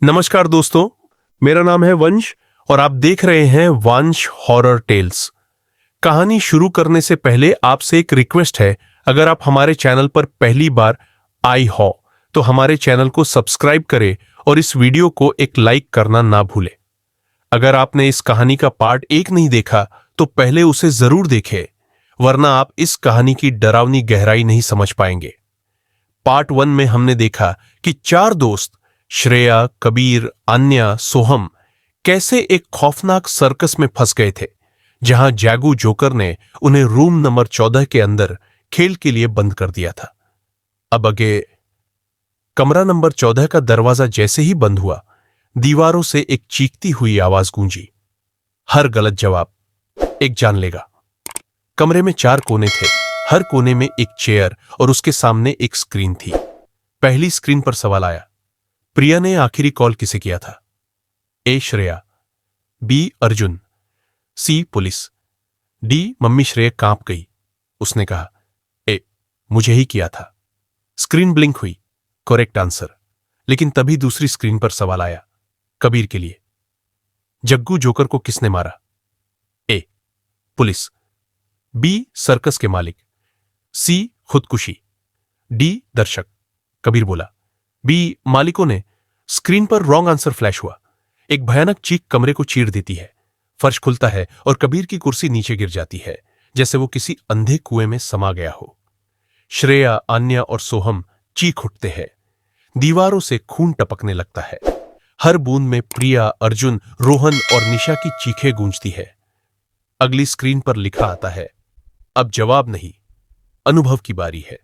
नमस्कार दोस्तों, मेरा नाम है वंश और आप देख रहे हैं वंश हॉरर टेल्स। कहानी शुरू करने से पहले आपसे एक रिक्वेस्ट है। अगर आप हमारे चैनल पर पहली बार आई हो तो हमारे चैनल को सब्सक्राइब करें और इस वीडियो को एक लाइक करना ना भूलें। अगर आपने इस कहानी का पार्ट 1 नहीं देखा तो पहले उसे जरूर देखें, वरना आप इस कहानी की डरावनी गहराई नहीं समझ पाएंगे। पार्ट 1 में हमने देखा कि 4 दोस्त श्रेया, कबीर, आन्या, सोहम कैसे एक खौफनाक सर्कस में फंस गए थे, जहां जैगू जोकर ने उन्हें रूम नंबर 14 के अंदर खेल के लिए बंद कर दिया था। अब आगे कमरा नंबर 14 का दरवाजा जैसे ही बंद हुआ, दीवारों से एक चीखती हुई आवाज गूंजी। हर गलत जवाब एक जान लेगा। कमरे में 4 कोने थे, हर कोने में एक चेयर और उसके सामने एक स्क्रीन थी। पहली स्क्रीन पर सवाल आया, प्रिया ने आखिरी कॉल किसे किया था? ए श्रेया, बी अर्जुन, सी पुलिस, डी मम्मी श्रेया कांप गई। उसने कहा, ए मुझे ही किया था। स्क्रीन ब्लिंक हुई, करेक्ट आंसर। लेकिन तभी दूसरी स्क्रीन पर सवाल आया, कबीर के लिए। जग्गू जोकर को किसने मारा? ए पुलिस, बी सर्कस के मालिक, सी खुदकुशी, डी दर्शक। कबीर बोला, बी मालिकों ने। स्क्रीन पर रॉन्ग आंसर फ्लैश हुआ। एक भयानक चीख कमरे को चीर देती है। फर्श खुलता है और कबीर की कुर्सी नीचे गिर जाती है, जैसे वो किसी अंधे कुएं में समा गया हो। श्रेया, आन्या और सोहम चीख उठते हैं। दीवारों से खून टपकने लगता है। हर बूंद में प्रिया, अर्जुन, रोहन और निशा की चीखें गूंजती है। अगली स्क्रीन पर लिखा आता है, अब जवाब नहीं, अनुभव की बारी है।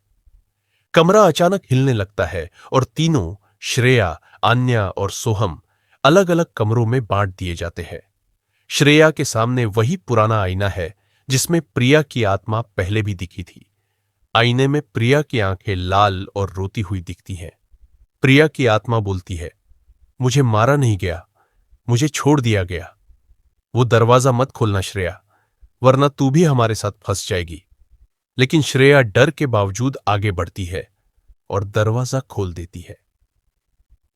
कमरा अचानक हिलने लगता है और तीनों, श्रेया, आन्या और सोहम, अलग अलग कमरों में बांट दिए जाते हैं। श्रेया के सामने वही पुराना आईना है जिसमें प्रिया की आत्मा पहले भी दिखी थी। आईने में प्रिया की आंखें लाल और रोती हुई दिखती हैं। प्रिया की आत्मा बोलती है, मुझे मारा नहीं गया, मुझे छोड़ दिया गया। वो दरवाजा मत खोलना श्रेया, वरना तू भी हमारे साथ फंस जाएगी। लेकिन श्रेया डर के बावजूद आगे बढ़ती है और दरवाजा खोल देती है।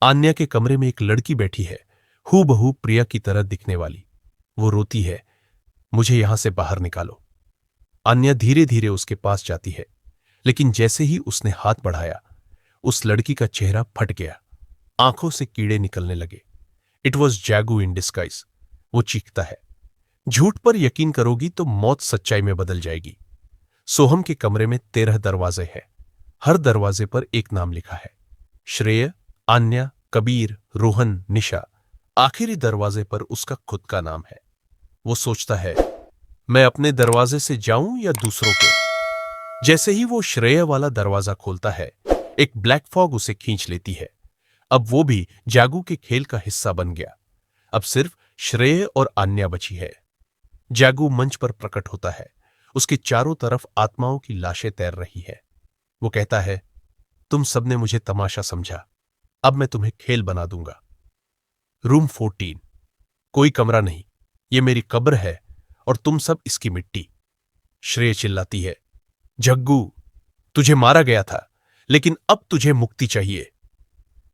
आन्या के कमरे में एक लड़की बैठी है, हूबहू प्रिया की तरह दिखने वाली। वो रोती है, मुझे यहां से बाहर निकालो। आन्या धीरे धीरे उसके पास जाती है, लेकिन जैसे ही उसने हाथ बढ़ाया, उस लड़की का चेहरा फट गया। आंखों से कीड़े निकलने लगे। It was Jaggu in disguise. वो चीखता है, झूठ पर यकीन करोगी तो मौत सच्चाई में बदल जाएगी। सोहम के कमरे में 13 दरवाजे हैं। हर दरवाजे पर एक नाम लिखा है, श्रेय, आन्या, कबीर, रोहन, निशा। आखिरी दरवाजे पर उसका खुद का नाम है। वो सोचता है, मैं अपने दरवाजे से जाऊं या दूसरों के। जैसे ही वो श्रेय वाला दरवाजा खोलता है, एक ब्लैक फॉग उसे खींच लेती है। अब वो भी जागू के खेल का हिस्सा बन गया। अब सिर्फ श्रेय और आन्या बची है। जागू मंच पर प्रकट होता है। उसके चारों तरफ आत्माओं की लाशें तैर रही है। वो कहता है, तुम सबने मुझे तमाशा समझा, अब मैं तुम्हें खेल बना दूंगा। रूम 14, कोई कमरा नहीं, ये मेरी कब्र है और तुम सब इसकी मिट्टी। श्रेय चिल्लाती है, जग्गू, तुझे मारा गया था, लेकिन अब तुझे मुक्ति चाहिए।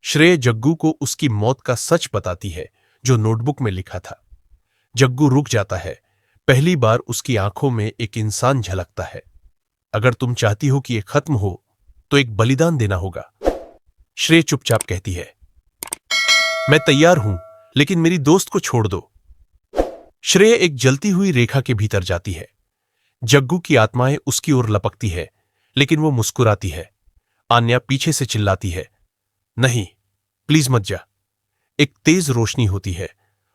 श्रेय जग्गू को उसकी मौत का सच बताती है, जो नोटबुक में लिखा था। जग्गू रुक जाता है। पहली बार उसकी आंखों में एक इंसान झलकता है। अगर तुम चाहती हो कि यह खत्म हो, तो एक बलिदान देना होगा। श्रेय चुपचाप कहती है, मैं तैयार हूं, लेकिन मेरी दोस्त को छोड़ दो। श्रेय एक जलती हुई रेखा के भीतर जाती है। जग्गू की आत्माएं उसकी ओर लपकती है, लेकिन वो मुस्कुराती है। आन्या पीछे से चिल्लाती है, नहीं, प्लीज मत जा। एक तेज रोशनी होती है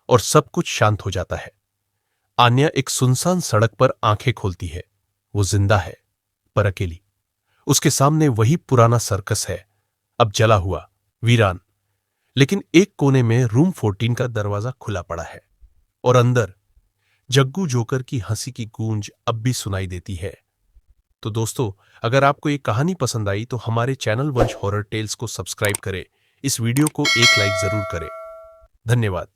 और सब कुछ शांत हो जाता है। आन्या एक सुनसान सड़क पर आंखें खोलती है। वो जिंदा है, पर अकेली। उसके सामने वही पुराना सर्कस है, अब जला हुआ, वीरान। लेकिन एक कोने में रूम 14 का दरवाजा खुला पड़ा है और अंदर जग्गू जोकर की हंसी की गूंज अब भी सुनाई देती है। तो दोस्तों, अगर आपको ये कहानी पसंद आई तो हमारे चैनल वंश हॉरर टेल्स को सब्सक्राइब करें। इस वीडियो को एक लाइक जरूर करें। धन्यवाद।